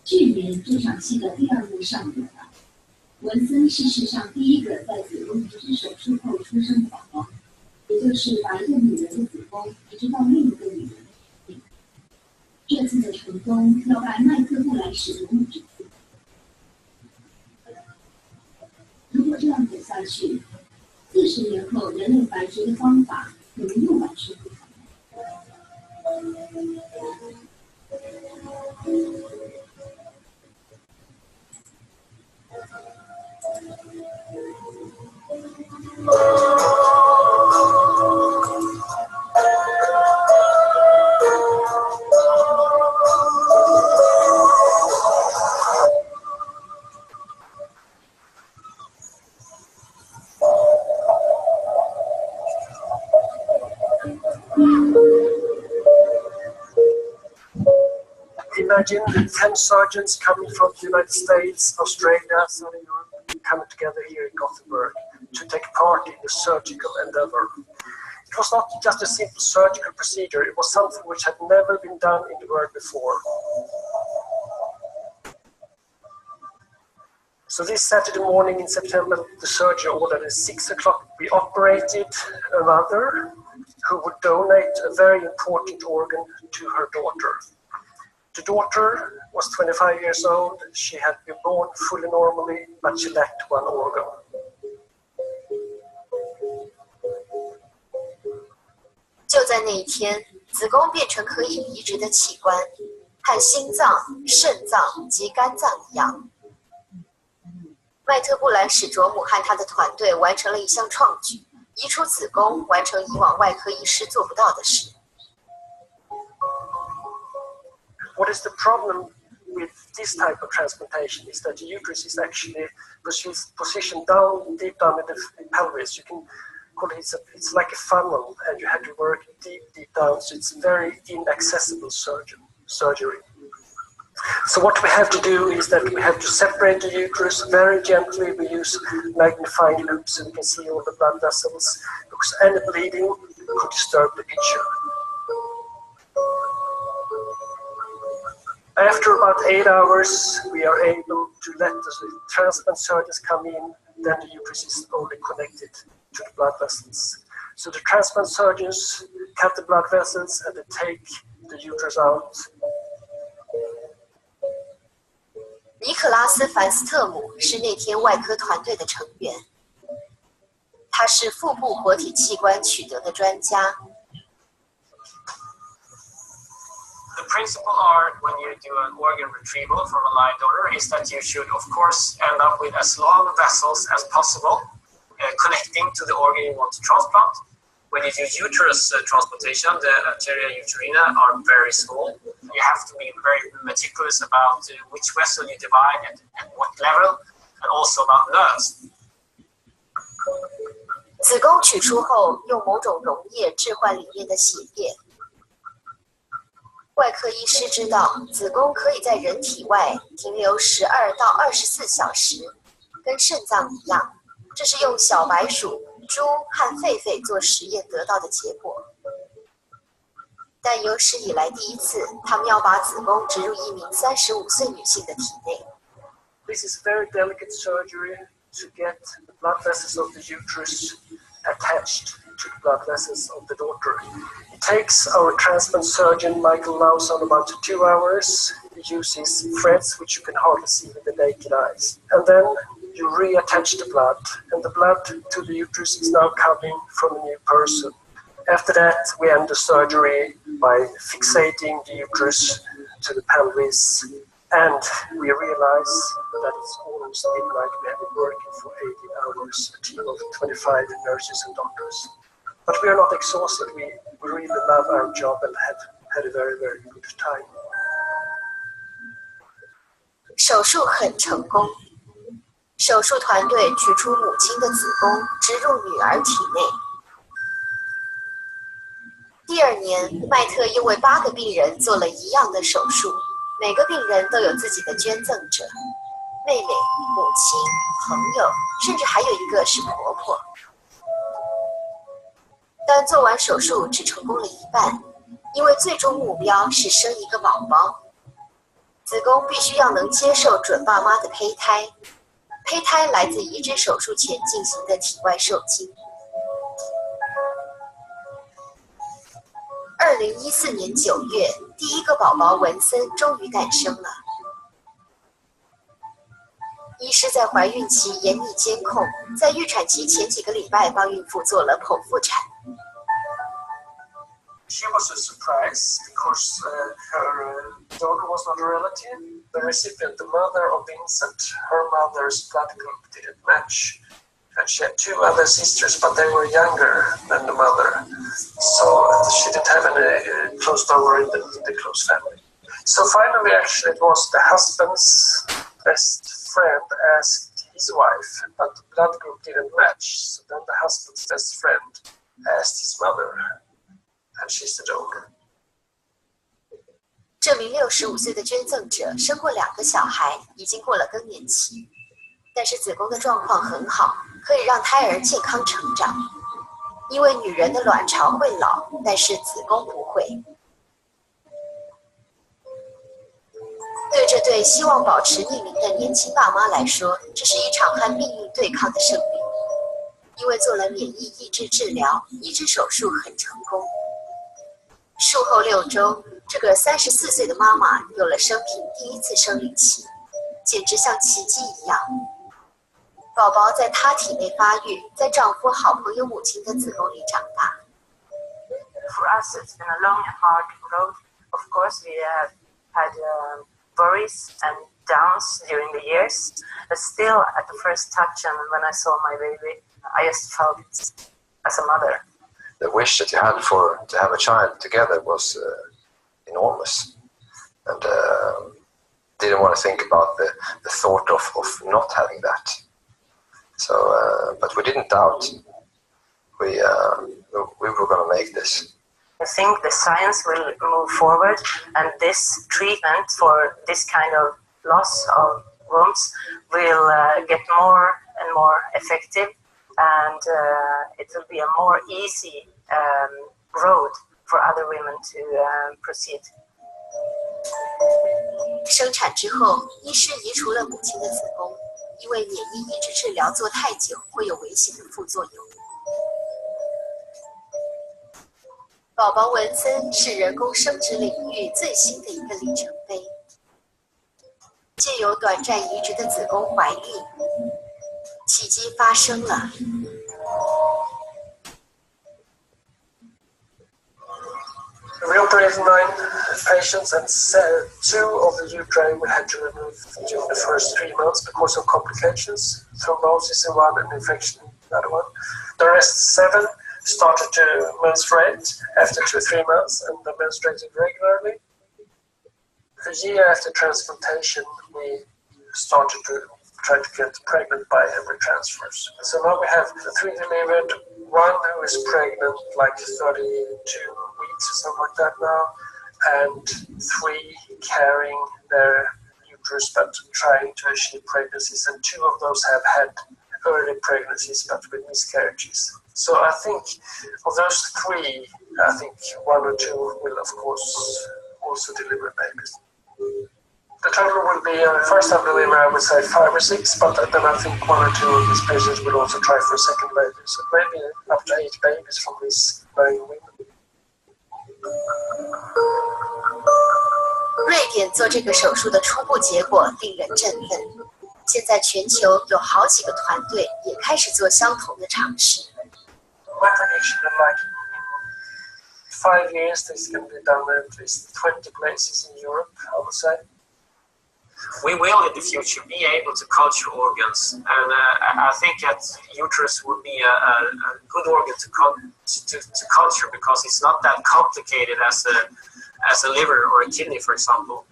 去年这场戏的第二幕上演了。文森是世上第一个在子宫移植手术后出生的宝宝，也就是把一个女人的子宫移植到另一个女人的体内。这次的成功要拜麦克布莱史伯母之赐。如果这样走下去，40年后人类繁殖的方法可能又完全不同。Imagine 10 surgeons coming from the United States, Australia, Southern Europe, coming together here in Gothenburg to take part in the surgical endeavor. It was not just a simple surgical procedure, it was something which had never been done in the world before. So this Saturday morning in September, the surgeon ordered at 6 o'clock we operated a mother who would donate a very important organ to her daughter. The daughter was 25 years old. She had been born fully normally, but she lacked one organ. 就在那一天，子宫变成可以移植的器官，和心脏、肾脏及肝脏一样。麦特布莱史卓姆和他的团队完成了一项创举，移除子宫，完成以往外科医师做不到的事。What is the problem with this type of transplantation is that the uterus is actually positioned down, deep down in the pelvis. You can call it, it's like a funnel, and you have to work deep down, so it's very inaccessible surgery. So what we have to do is that we have to separate the uterus very gently. We use magnifying loops so we can see all the blood vessels, because any bleeding could disturb the picture. After about 8 hours, we are able to let the transplant surgeons come in. Then the uterus is only connected to the blood vessels. So the transplant surgeons cut the blood vessels and they take the uterus out. 尼可拉斯·凡斯特姆是那天外科团队的成员，他是腹部活体器官取得的专家。The principle are when you do an organ retrieval from a live donor is that you should, of course, end up with as long vessels as possible connecting to the organ you want to transplant. When you do uterus transplantation, the arteria uterina are very small. You have to be very meticulous about which vessel you divide at what level, and also about nerves. 子宫取出后，用某种溶液置换里面的血液。外科医师知道，子宫可以在人体外停留12到24小时，跟肾脏一样。这是用小白鼠、猪和狒狒做实验得到的结果。但有史以来第一次，他们要把子宫植入一名35岁女性的体内。This is very delicate surgery to get the blood vessels of the uterus attached to the blood vessels of the daughter. It takes our transplant surgeon Michael Lawson about 2 hours. He uses threads which you can hardly see with the naked eyes. And then you reattach the blood, and the blood to the uterus is now coming from a new person. After that, we end the surgery by fixating the uterus to the pelvis, and we realize that it's almost midnight. We have been working for 18 hours, a team of 25 nurses and doctors. But we are not exhausted. We really love our job and have had a very, very good time. 手术很成功，手术团队取出母亲的子宫，植入女儿体内。第二年，麦特又为8个病人做了一样的手术，每个病人都有自己的捐赠者，妹妹、母亲、朋友，甚至还有一个是婆婆。但做完手术只成功了一半，因为最终目标是生一个宝宝。子宫必须要能接受准爸妈的胚胎，胚胎来自移植手术前进行的体外受精。2014年9月，第一个宝宝文森终于诞生了。医师在怀孕期严密监控，在预产期前几个礼拜帮孕妇做了剖腹产。She was a surprise because her daughter was not a relative. The recipient, the mother of Vincent, her mother's blood group didn't match. And she had two other sisters, but they were younger than the mother. So she didn't have any close donor in the close family. So finally, actually, it was the husband's best friend asked his wife, but the blood group didn't match. So then the husband's best friend asked his mother, and she's the donor. 这名65岁的捐赠者生过2个小孩，已经过了更年期，但是子宫的状况很好，可以让胎儿健康成长。因为女人的卵巢会老，但是子宫不会。对这对希望保持匿名的年轻爸妈来说，这是一场和命运对抗的胜利。因为做了免疫抑制治疗，移植手术很成功。术后6周，这个34岁的妈妈有了生平第一次生理期，简直像奇迹一样。宝宝在她体内发育，在丈夫好朋友母亲的子宫里长大。For us, it's been a long and hard road. Of course, we have had worries and downs during the years, but still, at the first touch and when I saw my baby, I just felt as a mother. The wish that you had to have a child together was enormous, and didn't want to think about the thought of not having that. So, but we didn't doubt. We were going to make this. I think the science will move forward, and this treatment for this kind of loss of wombs will get more and more effective, and it will be a more easy road for other women to proceed. 生产之后，医师移除了母亲的子宫，因为免疫抑制治疗做太久会有危险的副作用。宝宝文森是人工生殖领域最新的一个里程碑。借由短暂移植的子宫怀孕，奇迹发生了。We operated 9 patients, and 2 of the uteri we had to remove during the first 3 months because of complications, thrombosis in one and infection in the other one. The rest 7 started to menstruate after 2-3 months, and they menstruated regularly. A year after transplantation, we started to try to get pregnant by embryo transfers. So now we have 3 delivered, 1 who is pregnant like 32 weeks or something like that now, and 3 carrying their uterus but trying to achieve pregnancies, and 2 of those have had early pregnancies but with miscarriages. So I think of those 3, I think 1 or 2 will of course also deliver babies. The total will be, first time delivery I would say 5 or 6, but then I think 1 or 2 of these patients will also try for a second baby. So maybe up to 8 babies from these 9 women. 瑞典做这个手术的初步结果令人振奋。现在全球有好几个团队也开始做相同的尝试。My prediction is like in 5 years this can be done at least 20 places in Europe, I would say. We will in the future be able to culture organs, and I think that uterus will be a good organ to culture because it's not that complicated as a liver or a kidney, for example.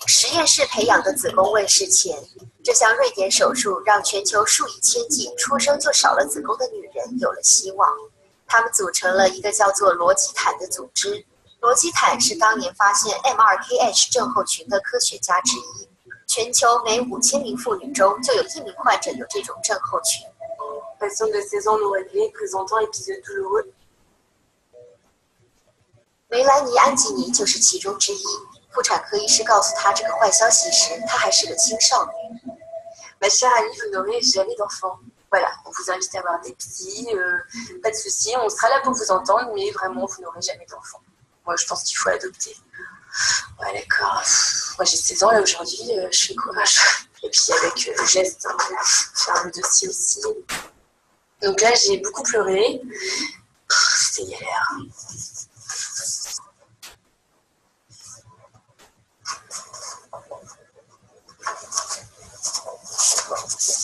实验室培养的子宫问世前，这项瑞典手术让全球数以千计出生就少了子宫的女人有了希望。他们组成了一个叫做罗基坦的组织。罗基坦是当年发现 M2KH 症候群的科学家之一。全球每5000名妇女中就有1名患者有这种症候群。Patient de 16 ans non réglée, présentant épisode douloureux。梅兰妮·安吉尼就是其中之一。妇产科医师告诉她这个坏消息时，她还是个青少女。Ma chère amie, vous n'aurez jamais d'enfant. Voilà, on vous invite à avoir des petits, pas de soucis, on sera là pour vous entendre, mais vraiment, vous n'aurez jamais d'enfant. Moi, je pense qu'il faut adopter. Ouais, d'accord. Moi, j'ai 16 ans là aujourd'hui, je fais courage. Et puis avec le geste, hein, faire le dossier aussi. Donc là, j'ai beaucoup pleuré. C'était galère.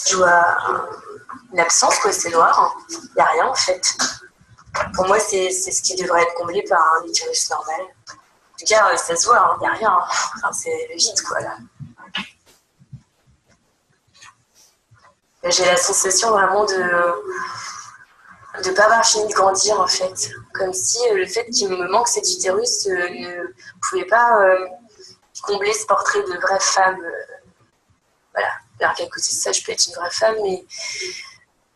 Je vois une absence, quoi, c'est noir. Il n'y a rien en fait. Pour moi, c'est ce qui devrait être comblé par un utérus normal. En tout cas, ça se voit, il n'y a rien. Enfin, c'est le vide, quoi, là. J'ai la sensation vraiment de ne pas avoir fini de grandir, en fait. Comme si le fait qu'il me manque cet utérus ne pouvait pas combler ce portrait de vraie femme. Voilà. Alors qu'à côté de ça, je peux être une vraie femme, mais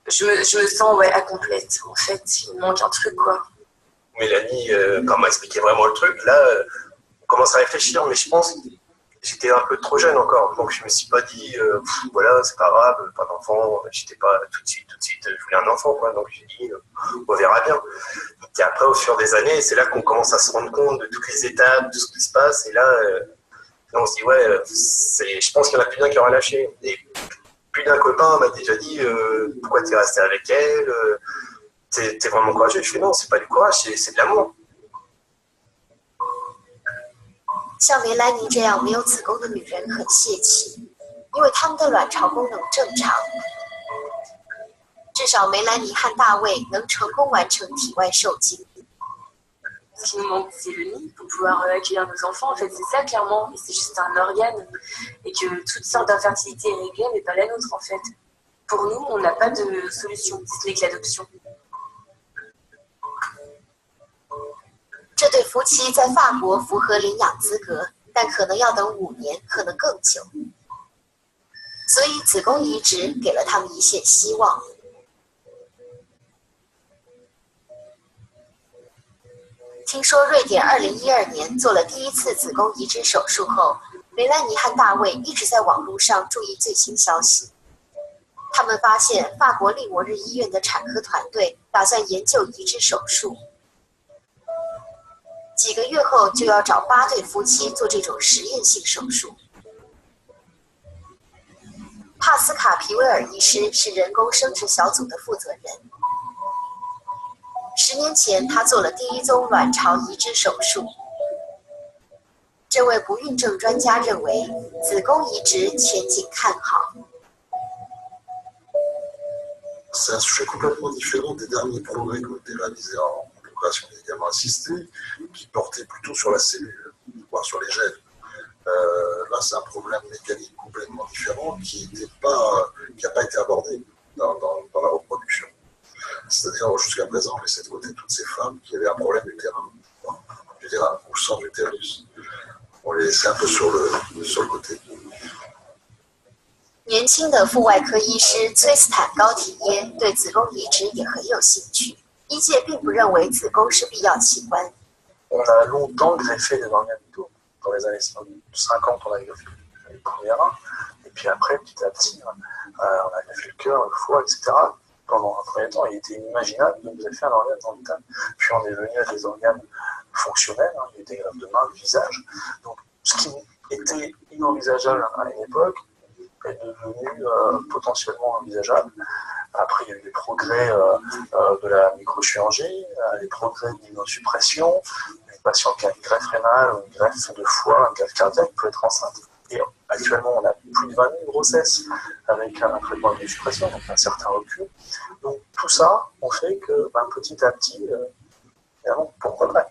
je me sens incomplète. En fait, il me manque un truc, quoi. Mélanie, quand m'a expliqué vraiment le truc, là, on commence à réfléchir, mais je pense que j'étais un peu trop jeune encore, donc je me suis pas dit, voilà, c'est pas grave, pas d'enfant, j'étais pas tout de suite, je voulais un enfant, quoi, donc j'ai dit, on verra bien. Et après, au fur des années, c'est là qu'on commence à se rendre compte de toutes les étapes, de ce qui se passe, et là, on se dit, ouais, je pense qu'il y en a plus d'un qui aura lâché. Et plus d'un copain m'a déjà dit, pourquoi t'es resté avec elle, t'es vraiment courageux. Je fais, non, c'est pas du courage, c'est de l'amour. 像梅兰妮这样没有子宫的女人很泄气，因为她们的卵巢功能正常。至少梅兰妮和大卫能成功完成体外受精。Ce qui nous manque, c'est le nid pour pouvoir accueillir nos enfants. En fait, c'est ça, clairement. Et c'est juste un organe. Et que toutes sortes d'infertilité est réglée, mais pas la nôtre, en fait. Pour nous, on n'a pas de solution, si ce n'est que l'adoption. 这对夫妻在法国符合领养资格，但可能要等5年，可能更久。所以子宫移植给了他们一线希望。听说瑞典2012年做了第一次子宫移植手术后，梅兰妮和大卫一直在网络上注意最新消息。他们发现法国利摩日医院的产科团队打算研究移植手术，几个月后就要找8对夫妻做这种实验性手术。帕斯卡皮维尔医师是人工生殖小组的负责人。10年前，他做了第一宗卵巢移植手术。这位不孕症专家认为，子宫移植前景看好。C'est un sujet complètement différent des derniers progrès qui ont été réalisés en procréation médicalement assistée, qui portaient plutôt sur la cellule, voire sur les gènes. Là, c'est un problème mécanique complètement différent qui n'a pas été abordé dans la reproduction. C'est-à-dire, jusqu'à présent, on laissait de côté toutes ces femmes qui avaient un problème utérin, ou sans utérus. On les laissait un peu sur le côté. 年轻的妇外科医师崔斯坦高提耶对子宫移植也很有兴趣。医界并不认为子宫是必要器官。On a longtemps greffé des organes vitaux. Dans les années 50, on a greffé les premiers reins. Et puis après, petit à petit, on a greffé le cœur, le foie, etc. Pendant un premier temps, il était inimaginable de greffer un organe dans le vital. Puis on est venu à des organes fonctionnels, il y a eu des greffes de main, de visage. Donc ce qui était inenvisageable à une époque est devenu potentiellement envisageable. Après, il y a eu des progrès de la microchirurgie, des progrès de l'immunosuppression. Une patiente qui a une greffe rénale, une greffe de foie, une greffe cardiaque peut être enceinte. Et actuellement, on a plus de 20 000 grossesses avec un traitement d'immunosuppression, donc un certain recul. Donc tout ça, on fait que petit à petit, évidemment, pourquoi pas.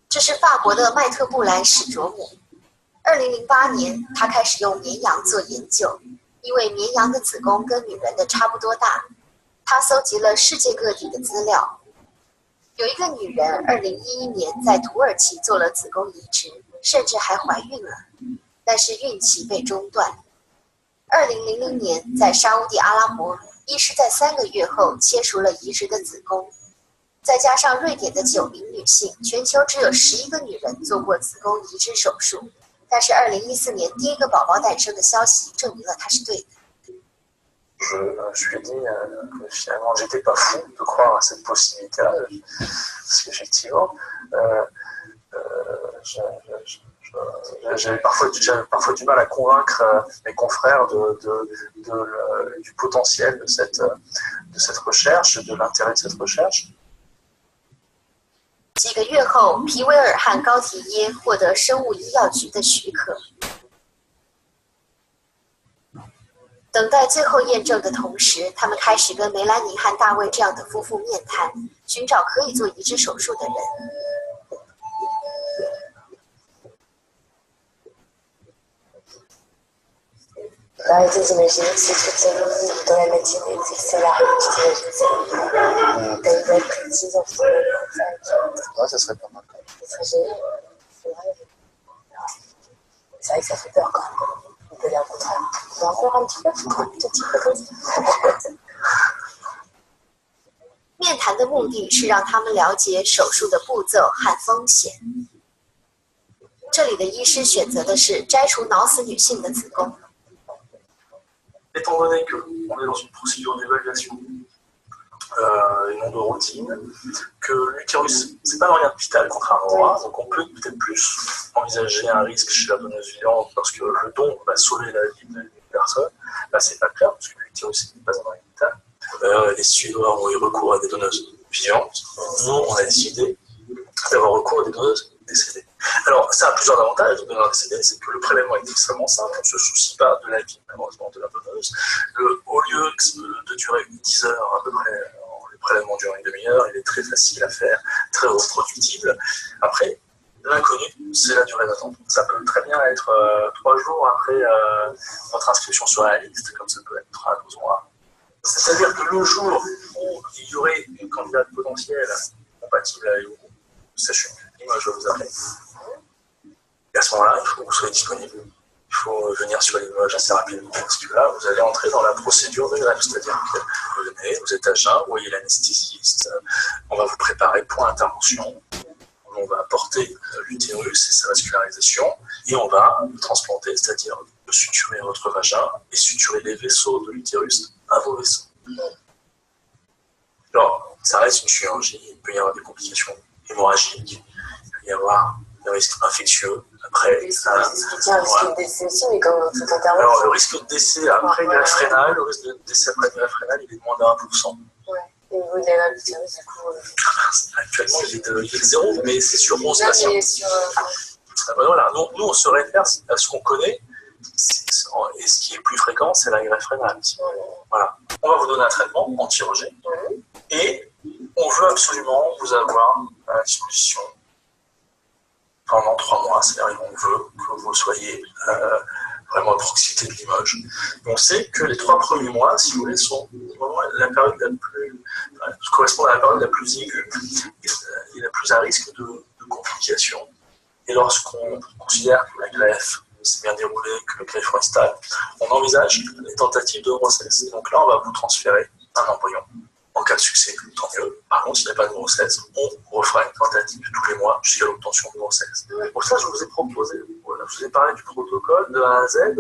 这是法国的麦特布莱史卓姆。2008年，他开始用绵羊做研究，因为绵羊的子宫跟女人的差不多大。他搜集了世界各地的资料。有一个女人2011年在土耳其做了子宫移植，甚至还怀孕了，但是孕期被中断。2000年，在沙烏地阿拉伯，医师在3个月后切除了移植的子宫。再加上瑞典的9名女性，全球只有11个女人做过子宫移植手术。但是2014年第一个宝宝诞生的消息证明了它是对的。Je lui ai dit que finalement j'étais pas fou de croire à cette possibilité-là, parce qu'effectivement, j'avais parfois du mal à convaincre mes confrères du potentiel de cette recherche, de l'intérêt de cette recherche. 几个月后，皮维尔和高提耶获得生物医药局的许可。等待最后验证的同时，他们开始跟梅兰妮和大卫这样的夫妇面谈，寻找可以做移植手术的人。Arrêtez d'imaginer que c'est toute sa vie dans la matinée, c'est que ça l'arrive, tu t'imagines ça. T'as une date précise en fait. Ouais, ça serait pas mal. Ça serait génial. C'est vrai. C'est vrai que ça fait peur quand même. On peut dire le contraire. On va encore un petit peu, comme ça. 面谈的目的是让他们了解手术的步骤和风险。这里的医师选择的是摘除脑死女性的子宫。Étant donné qu'on est dans une procédure d'évaluation et non de routine, que l'utérus, c'est pas un organe vital contrairement au bras, donc on peut peut-être plus envisager un risque chez la donneuse vivante lorsque le don va sauver la vie d'une personne. Là, c'est pas le cas, parce que l'utérus n'est pas un organe vital. Les Suédois ont eu recours à des donneuses vivantes. Nous, on a décidé d'avoir recours à des donneuses décédées. Alors, ça a plusieurs avantages de donner un décédé, c'est que le prélèvement est extrêmement simple, on ne se soucie pas de la vie, malheureusement, de la donneuse. Au lieu de durer 10 heures à peu près, le prélèvement dure une demi-heure, il est très facile à faire, très reproductible. Après, l'inconnu, c'est la durée d'attente. Ça peut très bien être 3 jours après votre inscription sur la liste, comme ça peut être à 12 mois. C'est-à-dire que le jour où il y aurait une candidate potentielle compatible avec vous, sachez que moi je vais vous appeler. Et à ce moment-là, il faut que vous soyez disponible. Il faut venir sur l'image assez rapidement parce que là, vous allez entrer dans la procédure de greffe. C'est-à-dire que vous venez, vous êtes à jeun, vous voyez l'anesthésiste, on va vous préparer pour l'intervention. On va porter l'utérus et sa vascularisation et on va le transplanter, c'est-à-dire suturer votre vagin et suturer les vaisseaux de l'utérus à vos vaisseaux. Alors, ça reste une chirurgie, il peut y avoir des complications hémorragiques, il peut y avoir des risques infectieux. Après, ça, un risque de décès aussi, mais comme dans toute intervention. Alors, le risque de décès après greffe rénale, le risque de décès après greffe rénale, il est de moins d'1%. Ouais. Et au niveau de la l'utérus, du coup. Actuellement, il est de 0, mais c'est sur 11 patients. Voilà, nous, on se réfère à ce qu'on connaît, et ce qui est plus fréquent, c'est la greffe rénale. Voilà. On va vous donner un traitement anti-rejet, et on veut absolument vous avoir à la disposition pendant 3 mois, c'est-à-dire qu'on veut que vous soyez vraiment à proximité de Limoges. On sait que les 3 premiers mois, si vous voulez, sont la période la plus, correspondent à la période la plus aiguë et la plus à risque de complications. Et lorsqu'on considère que la greffe s'est bien déroulée, que le greffon est stable, on envisage les tentatives de grossesse. Et donc là, on va vous transférer un embryon. En cas de succès, tant mieux. Par contre, s'il n'y a pas de grossesse, on refera une tentative tous les mois jusqu'à l'obtention de grossesse. Pour ça, je vous ai proposé, voilà, je vous ai parlé du protocole de A à Z,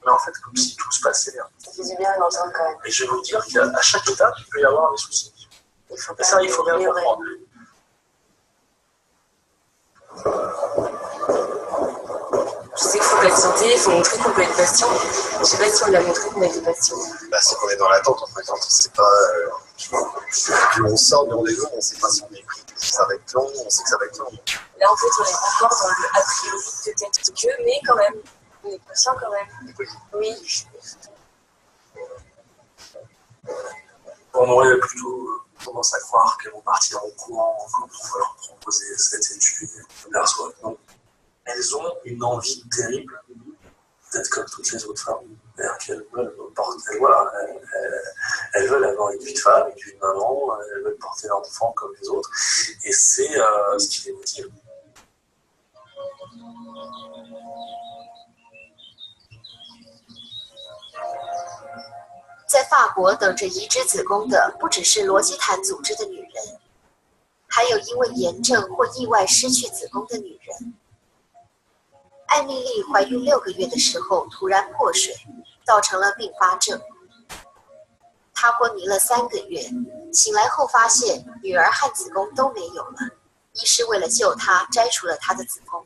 mais en fait, comme si tout se passait bien. Ça fait du bien d'entendre quand même. Et je vais vous dire qu'à chaque étape, il peut y avoir des soucis. Et ça, il faut bien le comprendre. Je sais qu'il faut patienter, il faut montrer qu'on peut être patient. Je ne sais pas si on l'a montré qu'on était patient. C'est qu'on est dans l'attente en fait. Quand on ne sait pas. Puis on sort du rendez-vous, on ne sait pas si on est pris. Si ça va être long, on sait que ça va être long. Là en fait, on est encore dans le a priori peut-être que, mais quand même. On est patient quand même. Oui. On aurait plutôt tendance à croire qu'elles vont partir en courant quand on va leur proposer cette étude. Non. Elles ont une envie terrible d'être comme toutes les autres femmes. C'est-à-dire qu'elles veulent porter, voilà, elles veulent avoir une vie de femme, une vie de maman, elles veulent porter leur enfant comme les autres. Et c'est ce qui les motive. 在法国等着移植子宫的不只是罗基坦组织的女人，还有因为炎症或意外失去子宫的女人。艾米丽怀孕6个月的时候突然破水，造成了并发症。她昏迷了3个月，醒来后发现女儿和子宫都没有了。医师为了救她，摘除了她的子宫。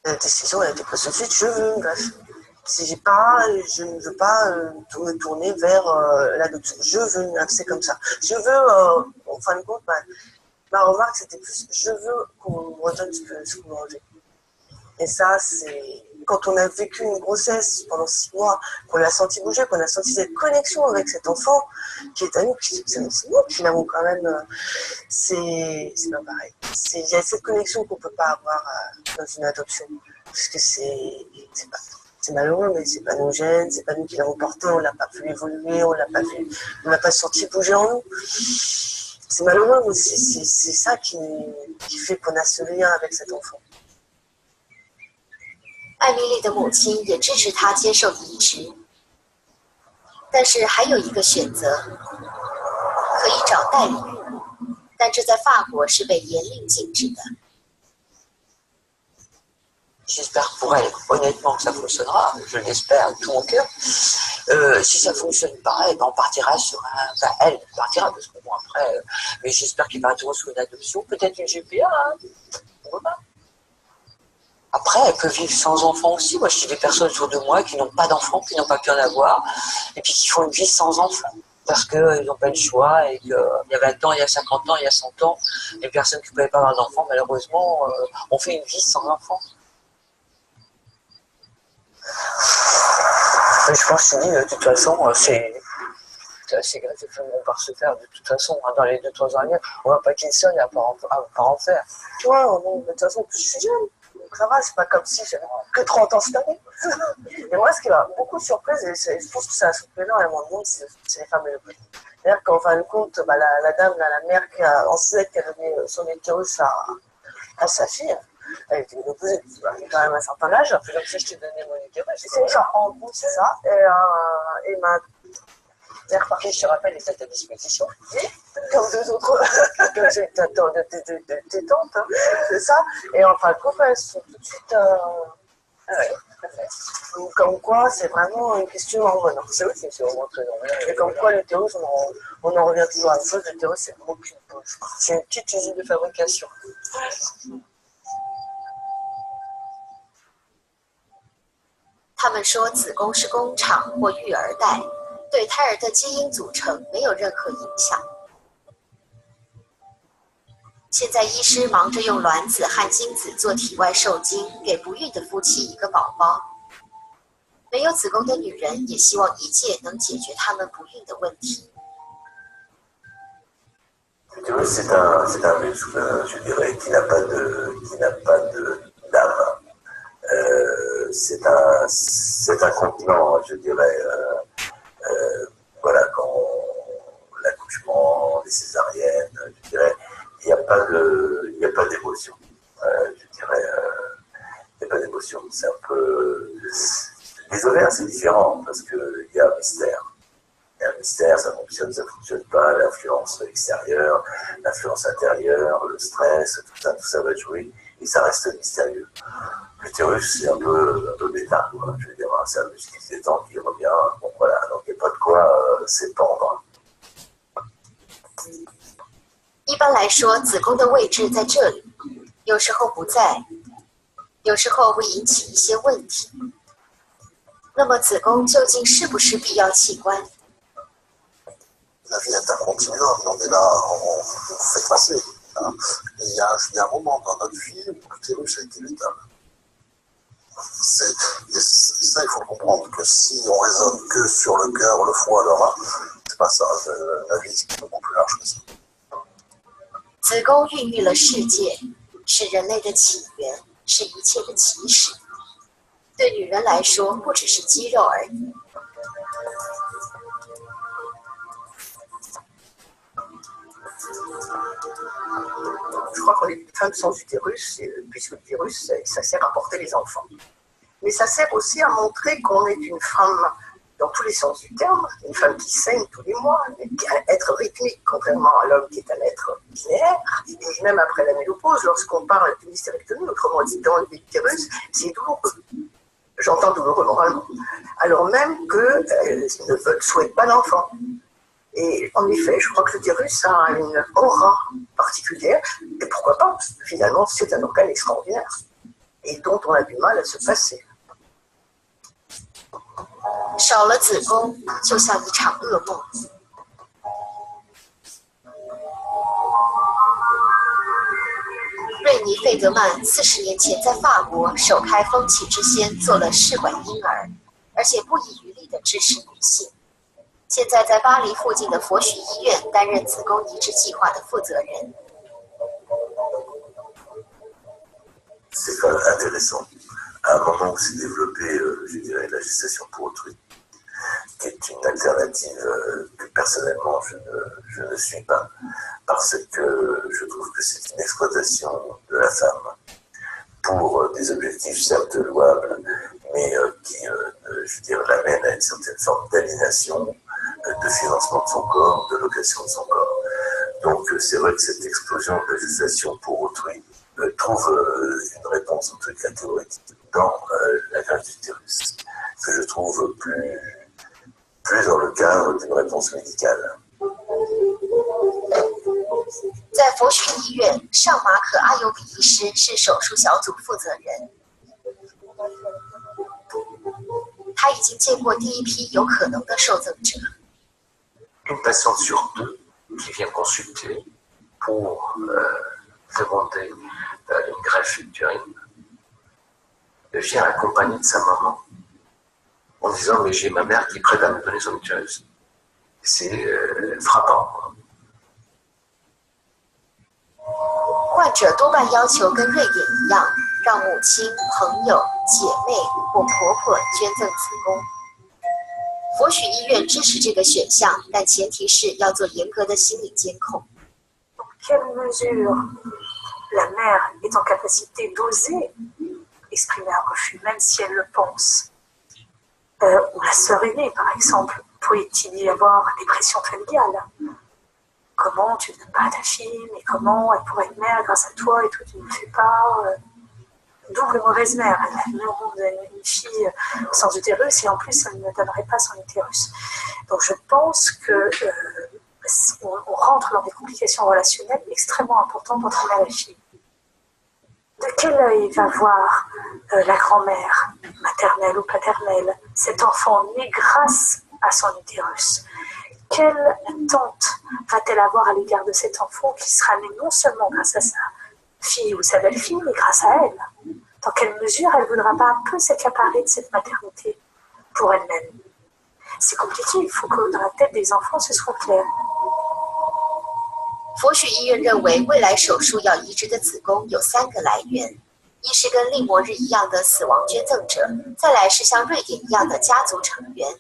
La décision a été prise tout de suite, je veux une greffe. Si j'ai pas, je ne veux pas me tourner vers l'adoption. Je veux une greffe, c'est comme ça. Je veux, en fin de compte, ma remarque c'était plus, je veux qu'on me redonne ce qu'on m'a enlevé. Et ça, c'est quand on a vécu une grossesse pendant 6 mois, qu'on l'a senti bouger, qu'on a senti cette connexion avec cet enfant qui est à nous, c'est nous qui l'avons quand même. C'est pas pareil. Il y a cette connexion qu'on peut pas avoir dans une adoption, parce que c'est malheureux, mais c'est pas nos gènes, c'est pas nous qui l'avons porté, on l'a pas vu évoluer, on l'a pas senti bouger en nous. C'est malheureux, mais c'est ça qui fait qu'on a ce lien avec cet enfant. 艾米丽的母亲也支持她接受移植，但是还有一个选择，可以找代理孕，但这在法国是被严令禁止的。J'espère pour elle, honnêtement, que ça fonctionnera. Je l'espère de tout mon cœur. Si ça fonctionne pas, eh ben on partira sur un... Enfin, elle partira, parce que bon, après... mais j'espère qu'ils partiront sur une adoption, peut-être une GPA, hein. On voit pas. Après, elle peut vivre sans enfant aussi. Moi, je sais des personnes autour de moi qui n'ont pas d'enfants, qui n'ont pas pu en avoir, et puis qui font une vie sans enfants. Parce qu'ils n'ont pas le choix, et qu'il y a 20 ans, il y a 50 ans, il y a 100 ans, les personnes qui ne pouvaient pas avoir d'enfants, malheureusement, ont fait une vie sans enfants. Je pense que de toute façon, c'est assez grave, les femmes vont pas se faire de toute façon. Dans les 2-3 années, on va pas qu'il seul à pas en faire. Tu vois, de toute façon, je suis jeune. Donc ça va, c'est pas comme si j'avais que 30 ans cette année. Et moi, ce qui m'a beaucoup surprise, et je pense que ça a surpris énormément de monde, c'est les femmes et le petit. C'est-à-dire qu'en fin de compte, la dame, la mère qui a enceinte, qui a donné son utérus à sa fille, elle était opposée, elle a quand même un certain âge. C'est comme si je t'ai donné mon utérus. C'est genre, en gros, c'est ça. Et ma mère, par contre, je te rappelle, est à ta disposition. Comme 2 autres, comme j'ai tes tantes, hein, c'est ça. Et en fin de compte, elles sont tout de suite. Ah ouais, tout à fait. Donc, comme quoi, c'est vraiment une question hormonale. C'est aussi, c'est vraiment très normal. Et comme quoi, l'utérus, on en revient toujours à la chose, l'utérus, c'est vraiment qu'une poche. C'est une petite usine de fabrication. 他们说子宫是工厂或育儿袋，对胎儿的基因组成没有任何影响。现在医师忙着用卵子和精子做体外受精，给不孕的夫妻一个宝宝。没有子宫的女人也希望一切能解决她们不孕的问题。C'est un muscle, je dirais, qui n'a pas d'âme. C'est un contenant, je dirais, voilà, quand l'accouchement, les césariennes, je dirais, il n'y a pas d'émotion. Je dirais, il n'y a pas d'émotion. C'est un peu... Les ovaires, c'est différent, parce qu'il y a un mystère. Il y a un mystère, ça fonctionne pas, l'influence extérieure, l'influence intérieure, le stress, tout ça va jouer, et ça reste mystérieux. L'utérus, c'est un peu bêta, quoi. Je veux dire, c'est un muscle qui se détend, qui revient, bon voilà, donc il n'y a pas de quoi s'étendre. 一般来说，子宫的位置在这里，有时候不在，有时候会引起一些问题。那么，子宫究竟是不是必要器官？ La vie est un continuum, on est là, on fait passer. Hein. Il y a un moment dans notre vie où l'utérus a été létal. Ça, il faut comprendre que si on raisonne que sur le cœur, le foie, le rein, c'est pas ça. La vie, c'est beaucoup plus large que ça. 子宫孕育了世界，是人类的起源，是一切的起始。对女人来说，不只是肌肉而已。 Je crois que les femmes sans utérus, puisque l'utérus, ça sert à porter les enfants. Mais ça sert aussi à montrer qu'on est une femme, dans tous les sens du terme, une femme qui saigne tous les mois, être rythmique, contrairement à l'homme qui est un être binaire. Et même après la ménopause, lorsqu'on parle d'hystérectomie, autrement dit d'enlever l'utérus, c'est douloureux. J'entends douloureux moralement. Alors même qu'elles ne souhaitent pas d'enfant. Et en effet, je crois que l'utérus a une aura particulière, et pourquoi pas, finalement, c'est un organe extraordinaire, et dont on a du mal à se passer. 少了子宫，就像一场噩梦。瑞尼·费德曼40年前在法国首开风气之先做了试管婴儿，而且不遗余力地支持女性。现在在巴黎附近的佛许医院担任子宫移植计划的负责人。C'est pas intéressant. À un moment où s'est développée, je dirais, la gestation pour autrui, qui est une alternative que personnellement je ne suis pas, parce que je trouve que c'est une exploitation de la femme pour des objectifs certes louables, mais qui, je dirais, l'amènent à une certaine forme d'aliénation, de financement de son corps, de location de son corps. Donc c'est vrai que cette explosion de la gestation pour autrui trouve une réponse, en tout cas théorique, dans la greffe d'utérus, que je trouve plus dans le cadre d'une réponse médicale. 在佛许医院，尚马可·阿尤比医师是手术小组负责人。他已经见过第一批有可能的受赠者。Une patiente sur deux qui vient consulter pour demander une greffe utérine vient accompagnée de sa maman en disant mais j'ai ma mère qui est prête à me donner son utérus. C'est frappant. 患者多半要求跟瑞典一样，让母亲、朋友、姐妹或婆婆捐赠子宫。佛许医院支持这个选项，但前提是要做严格的心理监控。Quelle mesure la mère est en capacité d'oser exprimer un refus, même si elle le pense? Ou la sœur aînée, par exemple, pourrait-il y avoir des pressions familiales? Comment tu ne donnes pas à ta fille, mais comment elle pourrait être mère grâce à toi et toi tu ne le fais pas? Double mauvaise mère, elle met au monde une fille sans utérus et en plus elle ne donnerait pas son utérus. Donc je pense que on rentre dans des complications relationnelles extrêmement importantes entre mère et fille. De quel œil va voir la grand-mère, maternelle ou paternelle, cet enfant né grâce à son utérus? Quelle attente va-t-elle avoir à l'égard de cet enfant qui sera né non seulement grâce à sa fille ou sa belle-fille, mais grâce à elle? Dans quelle mesure elle ne voudra pas un peu s'accaparer de cette maternité pour elle-même? C'est compliqué, il faut que dans la tête des enfants ce soit clair. 佛许医院认为，未来手术要移植的子宫有3个来源：一是跟利摩日一样的死亡捐赠者，再来是像瑞典一样的家族成员。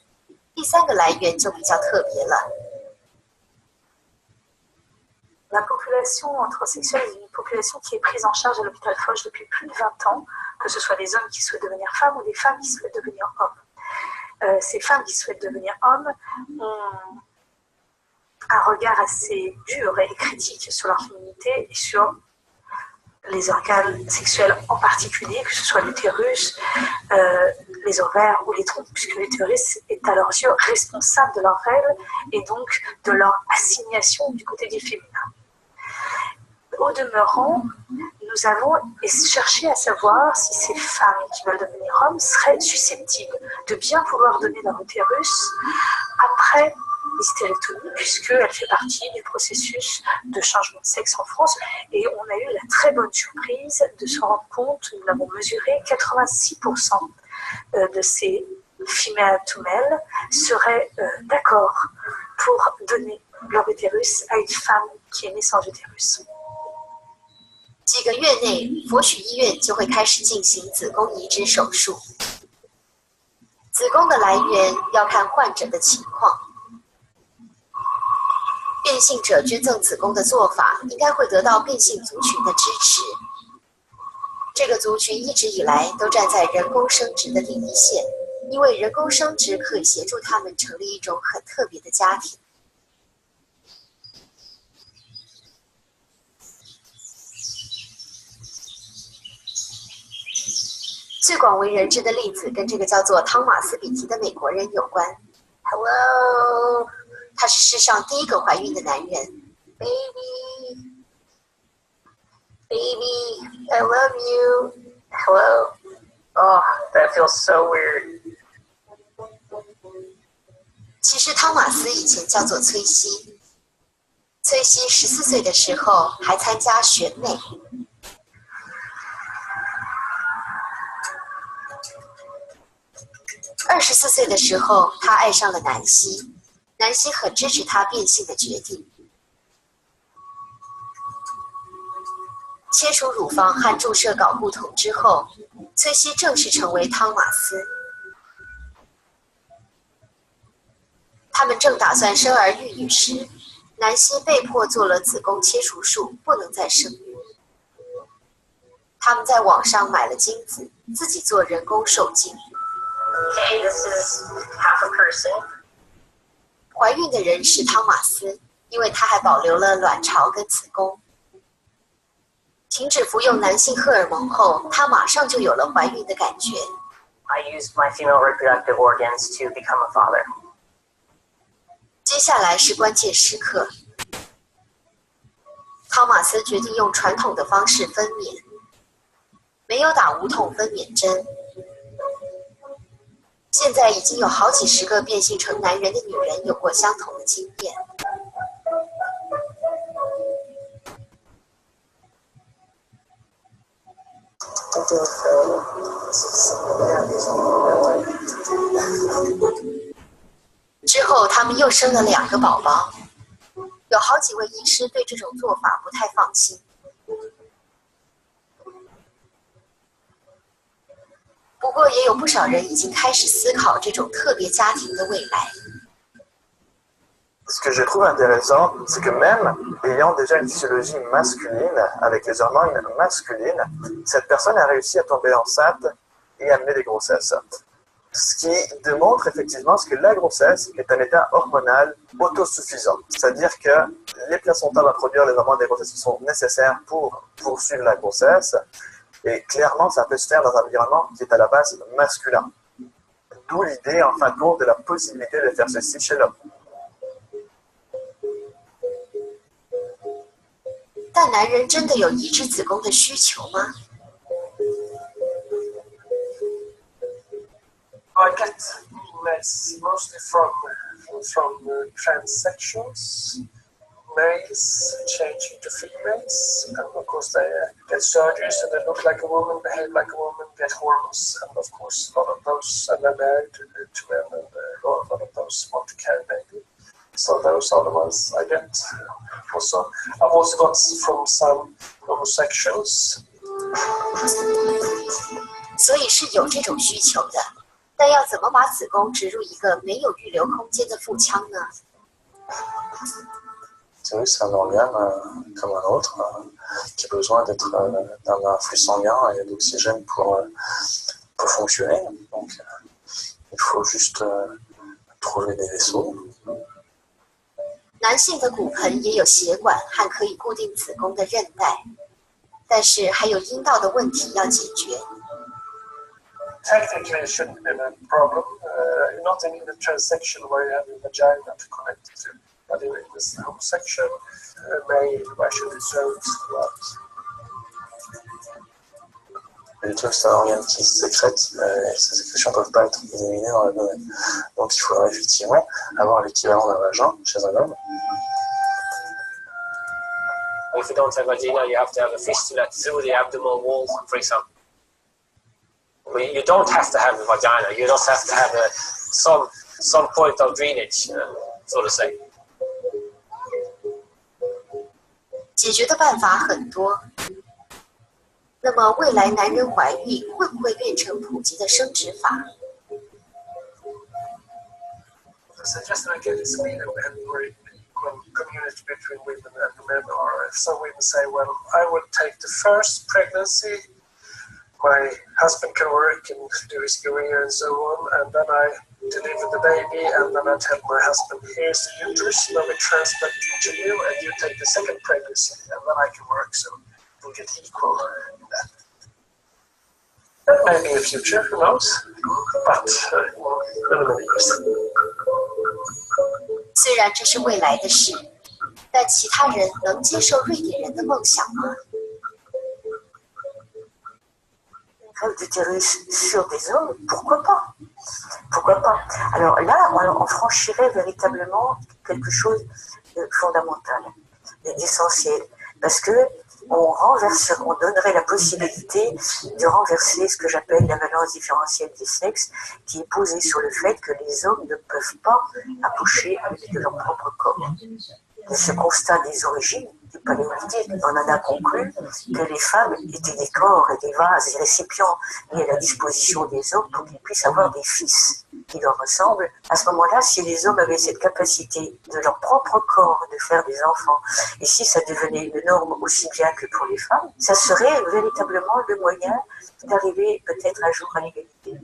第3个来源就比较特别了。La population transsexuelle est une population qui est prise en charge à l'hôpital Foch depuis plus de 20 ans, que ce soit des hommes qui souhaitent devenir femmes ou des femmes qui souhaitent devenir hommes. Ces femmes qui souhaitent devenir hommes ont un regard assez dur et critique sur leur féminité et sur les organes sexuels en particulier, que ce soit l'utérus, les ovaires ou les trompes, puisque l'utérus est à leurs yeux responsable de leurs règles et donc de leur assignation du côté du féminin. Au demeurant, nous avons cherché à savoir si ces femmes qui veulent devenir hommes seraient susceptibles de bien vouloir donner leur utérus après l'hystérectomie, puisqu'elle fait partie du processus de changement de sexe en France. Et on a eu la très bonne surprise de se rendre compte, nous l'avons mesuré, 86% de ces females to male seraient d'accord pour donner leur utérus à une femme qui est née sans utérus. 几个月内，佛许医院就会开始进行子宫移植手术。子宫的来源要看患者的情况。变性者捐赠子宫的做法应该会得到变性族群的支持。这个族群一直以来都站在人工生殖的第一线，因为人工生殖可以协助他们成立一种很特别的家庭。最广为人知的例子跟这个叫做汤马斯·比提的美国人有关。Hello， 他是世上第一个怀孕的男人。Baby, I love you. Hello. Oh, that feels so weird. 其实汤马斯以前叫做崔西。崔西14岁的时候还参加选美。24岁的时候，他爱上了南希。南希很支持他变性的决定。切除乳房和注射睾固酮之后，崔西正式成为汤马斯。他们正打算生儿育女时，南希被迫做了子宫切除术，不能再生育。他们在网上买了精子，自己做人工受精。Okay, this is half a person. 怀孕的人是汤马斯，因为他还保留了卵巢跟子宫。停止服用男性荷尔蒙后，他马上就有了怀孕的感觉。I used my female reproductive organs to become a father. 接下来是关键时刻，汤马斯决定用传统的方式分娩，没有打无痛分娩针。现在已经有好几十个变性成男人的女人有过相同的经验。之后，他们又生了2个宝宝。有好几位医师对这种做法不太放心。不过，也有不少人已经开始思考这种特别家庭的未来。Ce que je trouve intéressant, c'est que même ayant déjà une physiologie masculine, avec les hormones masculines, cette personne a réussi à tomber enceinte et à mener des grossesses. Ce qui démontre effectivement que la grossesse est un état hormonal autosuffisant. C'est-à-dire que les placentas vont produire les hormones des grossesses qui sont nécessaires pour poursuivre la grossesse. Et clairement, ça peut se faire dans un environnement qui est à la base masculin. D'où l'idée, en fin de compte, de la possibilité de faire ceci chez l'homme. 但男人真的有移植子宫的需求吗？ I get males mostly from transsexuals, males changing to females, and of course they get surgery so they look like a woman, behave like a woman, get hormones, and of course a lot of those, and they're married to men, and a lot of those want to carry baby. So those are the ones I get. Also, I've also got from some homosexuals. 所以是有这种需求的，但要怎么把子宫植入一个没有预留空间的腹腔呢？ Oui, c'est un organe comme un autre qui a besoin d'être d'un flux sanguin et d'oxygène pour fonctionner. Donc, il faut juste trouver des vaisseaux. 男性的骨盆也有血管和可以固定子宫的韧带，但是还有阴道的问题要解决。 Technically, it shouldn't be a problem. Not in the transsexual where you have a vagina to connect to. But in this homosexual male, why should it serve well? Le truc, c'est un organe qui se sécrète, et ces sécrétions ne peuvent pas être éliminées dans l'abdomen. Donc il faudrait effectivement avoir l'équivalent d'un vagin chez un homme. If you don't have vagina, you have to have a fistula through the abdominal wall, for example. You don't have to have a vagina, you just have to have some point of drainage, so to say. 解决的办法很多。那么，未来男人怀孕会不会变成普及的生殖法？ I suggest that in Sweden we have a very equal community between women and men. Or some women say, well, I would take the first pregnancy my husband can work and do his career and so on, and then I deliver the baby, and then I tell my husband, here's the uterus, now we transplant it to you, and you take the second pregnancy, and then I can work, so we'll get equal in that. That may be a future, who knows? But in many years. 虽然这是未来的事，但其他人能接受瑞典人的梦想吗？ Grève d'utérus sur des hommes, pourquoi pas? Pourquoi pas? Alors là, on franchirait véritablement quelque chose de fondamental, d'essentiel, parce que on donnerait la possibilité de renverser ce que j'appelle la balance différentielle des sexes, qui est posée sur le fait que les hommes ne peuvent pas accoucher avec de leur propre corps. De ce constat des origines du paléolithique, on en a conclu que les femmes étaient des corps et des vases, des récipients mis à la disposition des hommes pour qu'ils puissent avoir des fils qui leur ressemblent. À ce moment-là, si les hommes avaient cette capacité de leur propre corps de faire des enfants, et si ça devenait une norme aussi bien que pour les femmes, ça serait véritablement le moyen d'arriver peut-être un jour à l'égalité.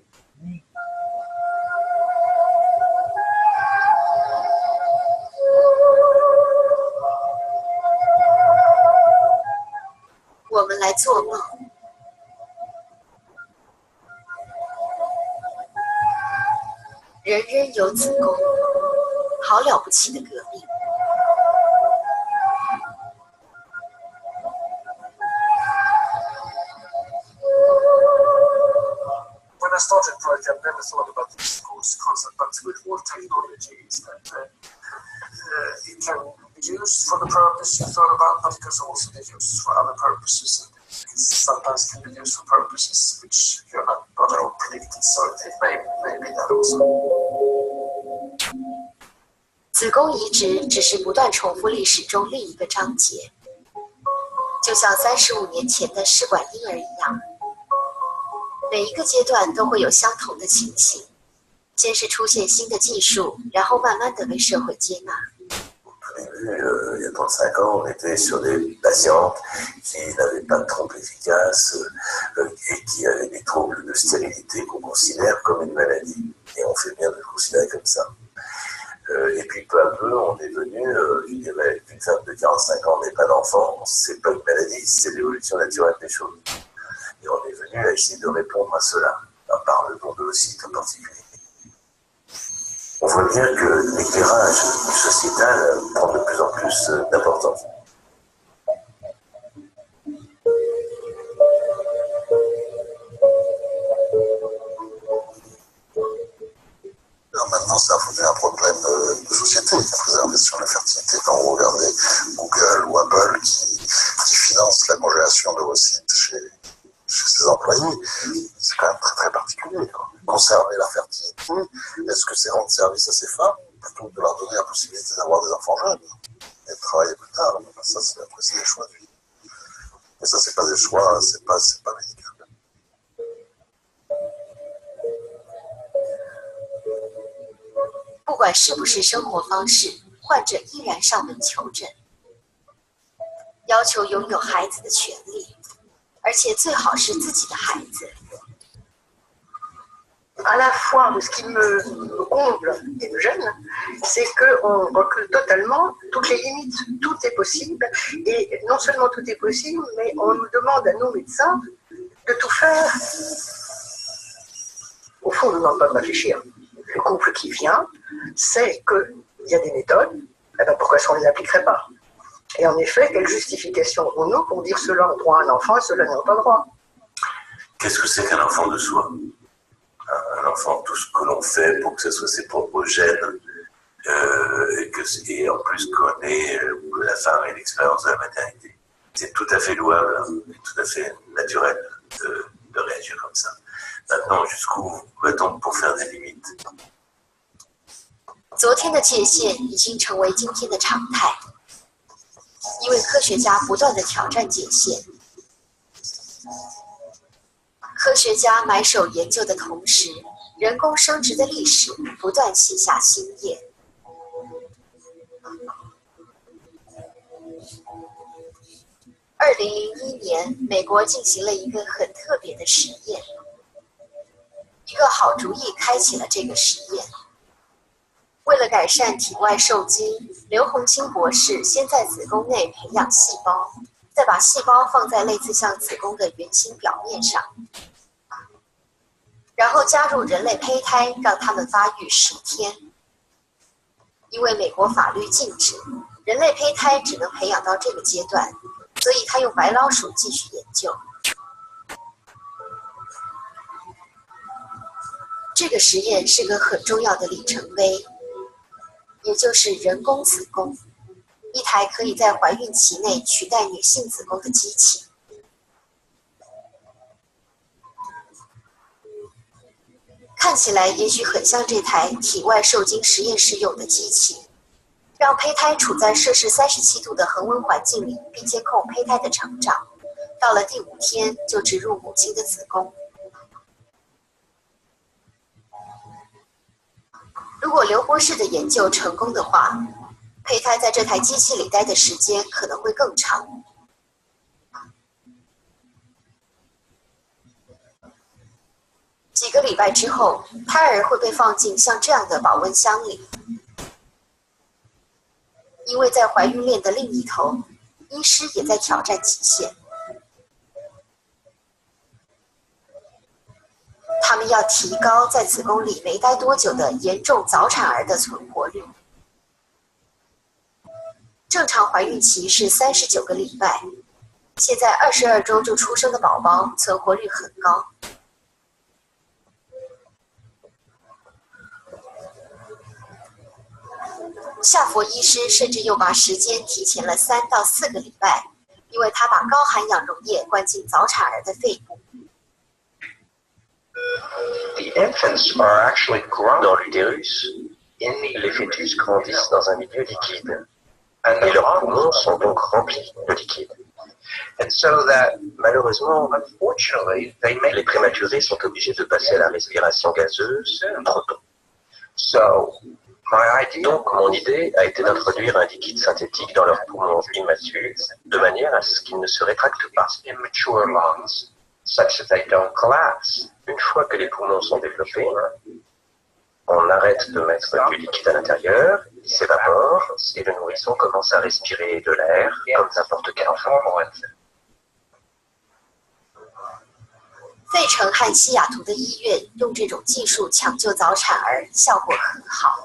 我们来做梦。人人有子宫，好了不起的革命。When I started project, I never thought about this concept, but with all technologies that it can be used for the purpose you thought about, but it can also be used for other purposes. And it sometimes can be used for purposes which you're not at all predicted, so it may be that also. 子宫移植只是不断重复历史中另一个章节，就像35年前的试管婴儿一样，每一个阶段都会有相同的情形，先是出现新的技术，然后慢慢的被社会接纳。Il y a 35 ans, on était sur des patientes qui n'avaient pas de trompe efficace et qui avaient des troubles de stérilité qu'on considère comme une maladie. Et on fait bien de le considérer comme ça. Et puis peu à peu, on est venu, je dirais, qu'une femme de 45 ans n'ait pas d'enfant, c'est pas une maladie, c'est l'évolution naturelle des choses. Et on est venu à essayer de répondre à cela, par le don d'ovocytes en particulier. On voit bien que l'éclairage sociétal prend de plus en plus d'importance. Alors maintenant, ça a posé un problème de société, la préservation de la fertilité. Quand on regardait Google ou Apple qui financent la congélation d'ovocytes chez ses employés, c'est quand même très très particulier, quoi. Conserver la fertilité, est-ce que c'est rendre service à ces femmes plutôt que de leur donner la possibilité d'avoir des enfants jeunes et de travailler plus tard? Ça, c'est des choix de vie. Mais ça, c'est pas des choix, c'est pas médical. 不管是不是生活方式，患者依然上门求诊，要求拥有孩子的权利，而且最好是自己的孩子。À la fois, ce qui me comble et me gêne, c'est qu'on recule totalement toutes les limites. Tout est possible, et non seulement tout est possible, mais on nous demande à nous médecins de tout faire. Au fond, on ne nous demande pas de réfléchir. Le couple qui vient sait qu'il y a des méthodes, eh ben pourquoi est-ce qu'on ne les appliquerait pas? Et en effet, quelle justification avons-nous pour dire ceux-là ont droit à un enfant et ceux-là n'ont pas droit? Qu'est-ce que c'est qu'un enfant de soi? Un enfant, tout ce que l'on fait pour que ce soit ses propres gènes, et en plus qu'on ait, que la femme ait l'expérience de la maternité. C'est tout à fait louable et tout à fait naturel de réagir comme ça. Maintenant, jusqu'où va-t-on pour faire des limites? 昨天的界限已经成为今天的常态，因为科学家不断地挑战界限。科学家埋首研究的同时，人工生殖的历史不断写下新页。2001年，美国进行了一个很特特别的实验。一个好主意开启了这个实验。为了改善体外受精，刘洪清博士先在子宫内培养细胞，再把细胞放在类似像子宫的圆形表面上，然后加入人类胚胎，让它们发育10天。因为美国法律禁止人类胚胎只能培养到这个阶段，所以他用白老鼠继续研究。这个实验是个很重要的里程碑，也就是人工子宫，一台可以在怀孕期内取代女性子宫的机器。看起来也许很像这台体外受精实验室用的机器，让胚胎处在摄氏37度的恒温环境里，并监控胚胎的成长。到了第5天就植入母亲的子宫。如果刘博士的研究成功的话，胚胎在这台机器里待的时间可能会更长。几个礼拜之后，胎儿会被放进像这样的保温箱里。因为在怀孕链的另一头，医师也在挑战极限。他们要提高在子宫里没待多久的严重早产儿的存活率。正常怀孕期是39个礼拜，现在22周就出生的宝宝存活率很高。夏佛医师甚至又把时间提前了3到4个礼拜，因为他把高含氧溶液灌进早产儿的肺部。The infants are actually grown dans l'utérus. Les fœtus grandissent dans un milieu liquide. Et leurs poumons sont donc remplis de liquide. And so that, malheureusement, unfortunately, les prématurés sont obligés de passer à la respiration gazeuse trop tôt. Donc, mon idée a été d'introduire un liquide synthétique dans leurs poumons immatures, de manière à ce qu'ils ne se rétractent pas. Immature lungs, such that they don't collapse. Une fois que les poumons sont développés, on arrête de mettre du liquide à l'intérieur, il s'évapore, et le nourrisson commence à respirer de l'air, comme n'importe quel enfant. 费城和西雅图的医院用这种技术抢救早产儿，效果很好。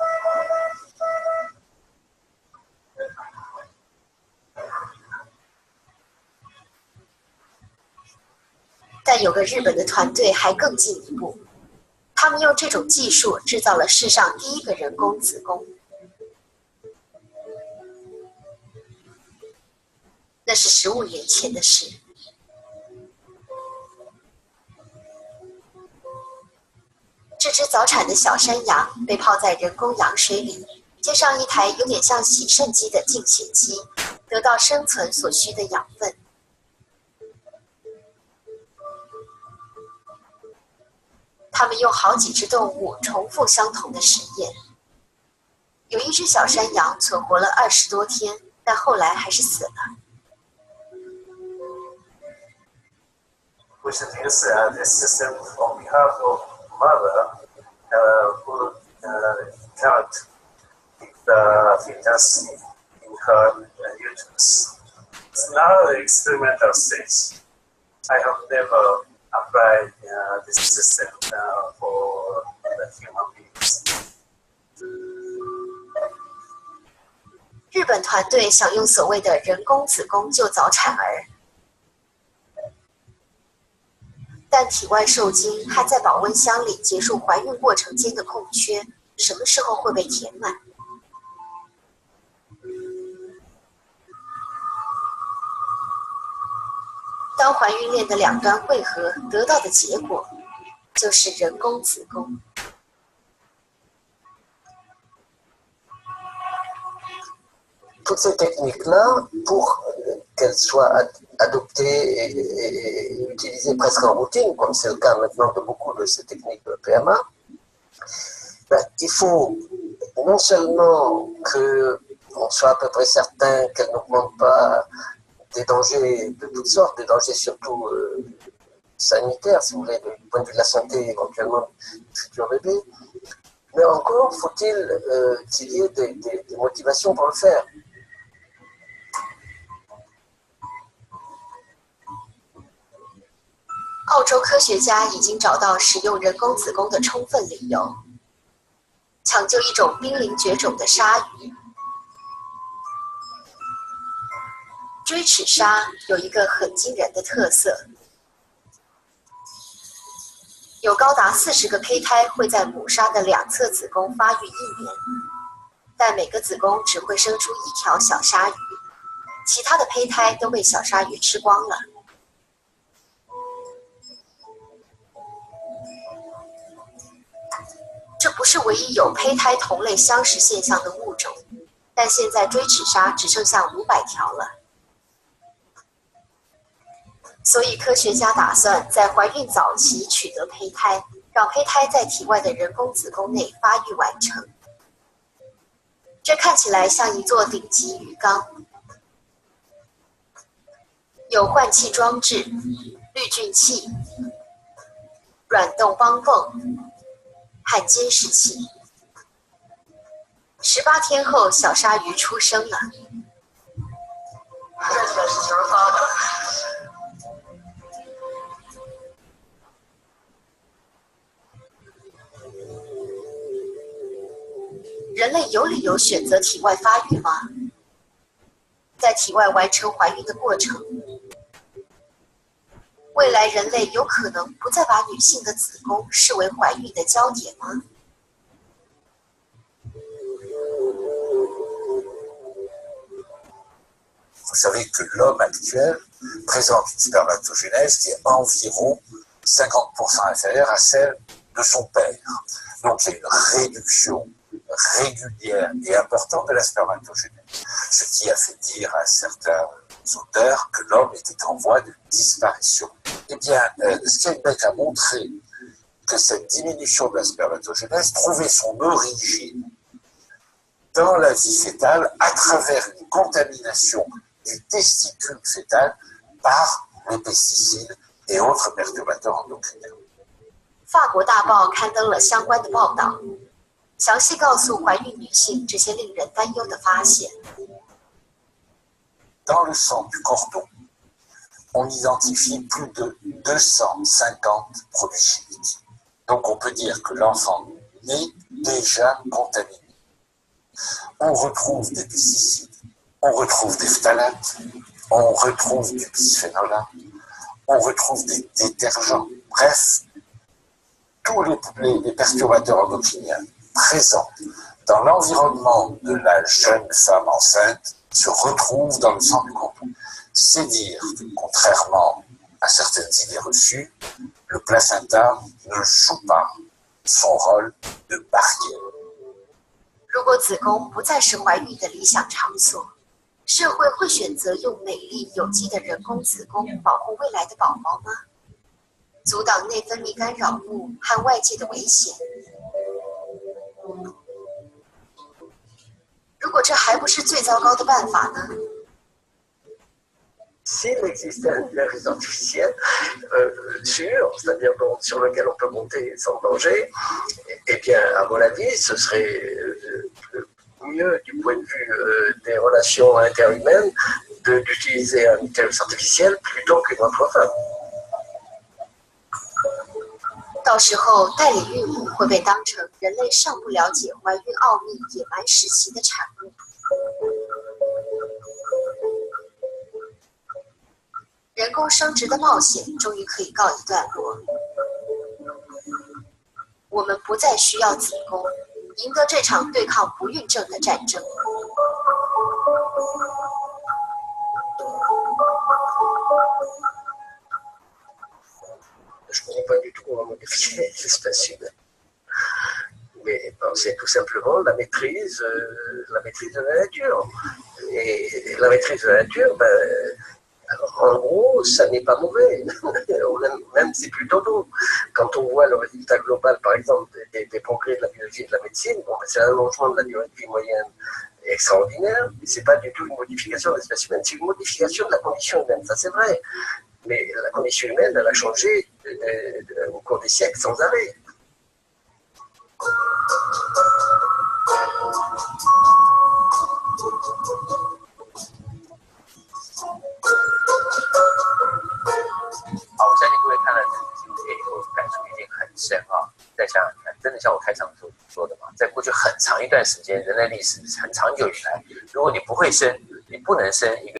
但有个日本的团队还更进一步，他们用这种技术制造了世上第一个人工子宫。那是15年前的事。这只早产的小山羊被泡在人工羊水里，接上一台有点像洗肾机的净血机，得到生存所需的养分。他们用好几只动物重复相同的实验。有一只小山羊存活了20多天，但后来还是死了。Which is this system on behalf of mother who cannot keep the fetus in her uterus. It's now the experimental stage. I have never applied this system for the human beings. 日本团队想用所谓的人工子宫救早产儿，但体外受精和在保温箱里结束怀孕过程间的空缺，什么时候会被填满？当怀孕链的两端汇合，得到的结果就是人工子宫。Toutes ces techniques-là, pour qu'elles soient adoptées et utilisées presque en routine, comme c'est le cas maintenant de beaucoup de ces techniques de PMA, il faut non seulement qu'on soit à peu près certain qu'elles n'augmentent pas des dangers de toutes sortes, des dangers surtout sanitaire, si vous voulez, du point de vue de la santé éventuellement du futur bébé. Mais encore faut-il qu'il y ait des motivations pour le faire. 澳洲科学家已经找到使用人工子宫的充分理由，抢救一种濒临绝种的鲨鱼。锥齿鲨有一个很惊人的特色，有高达40个胚胎会在母鲨的两侧子宫发育1年，但每个子宫只会生出1条小鲨鱼，其他的胚胎都被小鲨鱼吃光了。这不是唯一有胚胎同类相似现象的物种，但现在锥齿鲨只剩下500条了。所以科学家打算在怀孕早期取得胚胎，让胚胎在体外的人工子宫内发育完成。这看起来像一座顶级鱼缸，有换气装置、滤菌器、软洞帮缝和监视器。18天后，小鲨鱼出生了。人类有理由选择体外发育吗？在体外完成怀孕的过程，未来人类有可能不再把女性的子宫视为怀孕的焦点吗？ Vous savez que l'homme actuel présente une spermatogénèse qui est environ 50% inférieure à celle de son père. Donc il y a une réduction régulière et importante de la spermatogénèse, ce qui a fait dire à certains auteurs que l'homme était en voie de disparition. Eh bien, Steinbeck a montré que cette diminution de la spermatogénèse trouvait son origine dans la vie fétale à travers une contamination du testicule fœtal par les pesticides et autres perturbateurs endocriniens. 法国大报刊登了相关的报道，详细告诉怀孕女性这些令人担忧的发现。Dans le sang du cordon, on identifie plus de 250 produits chimiques. Donc on peut dire que l'enfant naît déjà contaminé. On retrouve des pesticides, on retrouve des phtalates, on retrouve du bisphénol A, on retrouve des détergents. Bref, tous les perturbateurs endocriniens présents dans l'environnement de la jeune femme enceinte se retrouvent dans le sang du cordon. C'est dire que, contrairement à certaines idées reçues, le placenta ne joue pas son rôle de barrière. 如果子宫不再是怀孕的理想场所，社会会选择用美丽有机的人工子宫保护未来的宝宝吗？阻挡内分泌干扰物和外界的危险？如果这还不是最糟糕的办法呢？ S'il existait un nuage artificiel sûr, c'est-à-dire sur lequel on peut monter sans danger, eh bien, à mon avis, ce serait mieux du point de vue des relations interhumaines d'utiliser un utérus artificiel plutôt qu'une autre femme. 到时候，代理孕母会被当成人类尚不了解怀孕奥秘野蛮时期的产物。人工生殖的冒险终于可以告一段落。我们不再需要子宫，赢得这场对抗不孕症的战争。Je ne crois pas du tout à modifier l'espèce humaine. Mais c'est tout simplement la maîtrise de la nature. Et la maîtrise de la nature, en gros, ça n'est pas mauvais. Même c'est plutôt bon. Quand on voit le résultat global, par exemple, des progrès de la biologie et de la médecine, bon, c'est un allongement de la durée de vie moyenne extraordinaire, mais ce n'est pas du tout une modification de l'espèce humaine, c'est une modification de la condition humaine, ça c'est vrai. Mais la condition humaine, elle a changé au cours des siècles sans arrêt. Alors, 各位看了这部电影后，感触一定很深啊！再想想看，真的像我开场所说的嘛，在过去很长一段时间，人类历史很长久以来，如果你不会生，你不能生一个